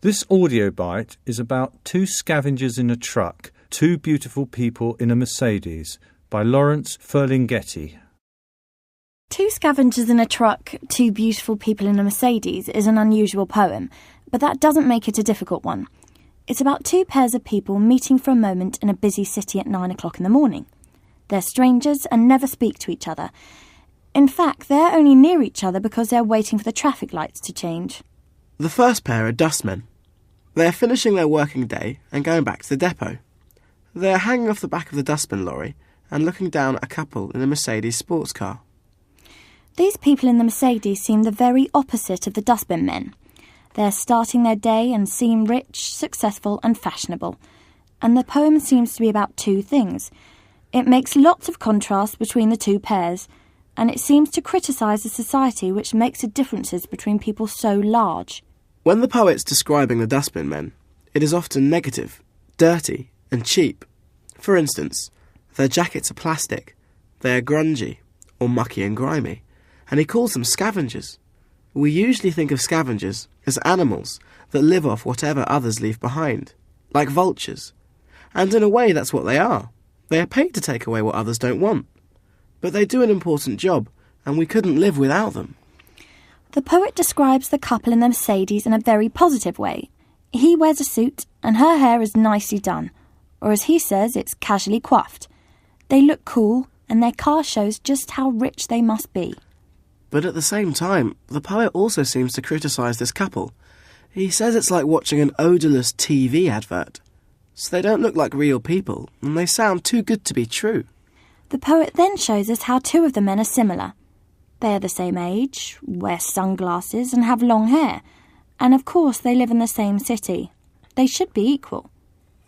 This audio bite is about Two Scavengers in a Truck, Two Beautiful People in a Mercedes by Lawrence Ferlinghetti. Two Scavengers in a Truck, Two Beautiful People in a Mercedes is an unusual poem, but that doesn't make it a difficult one. It's about two pairs of people meeting for a moment in a busy city at 9 o'clock in the morning. They're strangers and never speak to each other. In fact, they're only near each other because they're waiting for the traffic lights to change. The first pair are dustmen. They're finishing their working day and going back to the depot. They're hanging off the back of the dustbin lorry and looking down at a couple in a Mercedes sports car. These people in the Mercedes seem the very opposite of the dustbin men. They're starting their day and seem rich, successful and fashionable. And the poem seems to be about two things. It makes lots of contrast between the two pairs, and it seems to criticise a society which makes the differences between people so large. When the poet's describing the dustbin men, it is often negative, dirty and cheap. For instance, their jackets are plastic, they are grungy or mucky and grimy, and he calls them scavengers. We usually think of scavengers as animals that live off whatever others leave behind, like vultures. And in a way that's what they are. They are paid to take away what others don't want. But they do an important job, and we couldn't live without them. The poet describes the couple in the Mercedes in a very positive way. He wears a suit, and her hair is nicely done, or as he says, it's casually coiffed. They look cool, and their car shows just how rich they must be. But at the same time, the poet also seems to criticise this couple. He says it's like watching an odourless TV advert. So they don't look like real people, and they sound too good to be true. The poet then shows us how two of the men are similar. They are the same age, wear sunglasses and have long hair. And of course they live in the same city. They should be equal.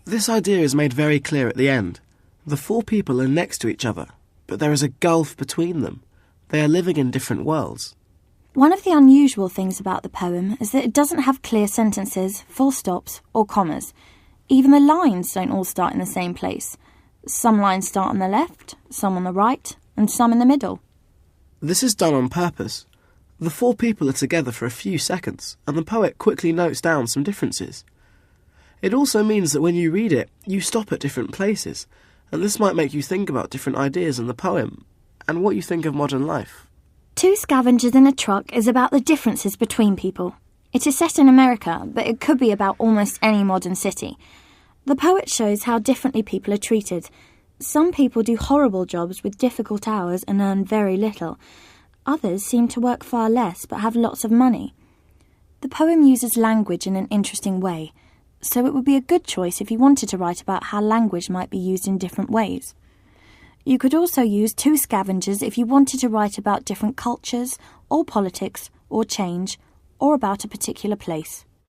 This idea is made very clear at the end. The four people are next to each other, but there is a gulf between them. They are living in different worlds. One of the unusual things about the poem is that it doesn't have clear sentences, full stops or commas. Even the lines don't all start in the same place. Some lines start on the left, some on the right, and some in the middle. This is done on purpose. The four people are together for a few seconds, and the poet quickly notes down some differences. It also means that when you read it, you stop at different places, and this might make you think about different ideas in the poem, and what you think of modern life. Two Scavengers in a Truck is about the differences between people. It is set in America, but it could be about almost any modern city. The poet shows how differently people are treated. Some people do horrible jobs with difficult hours and earn very little. Others seem to work far less but have lots of money. The poem uses language in an interesting way, so it would be a good choice if you wanted to write about how language might be used in different ways. You could also use Two Scavengers if you wanted to write about different cultures, or politics, or change, or about a particular place.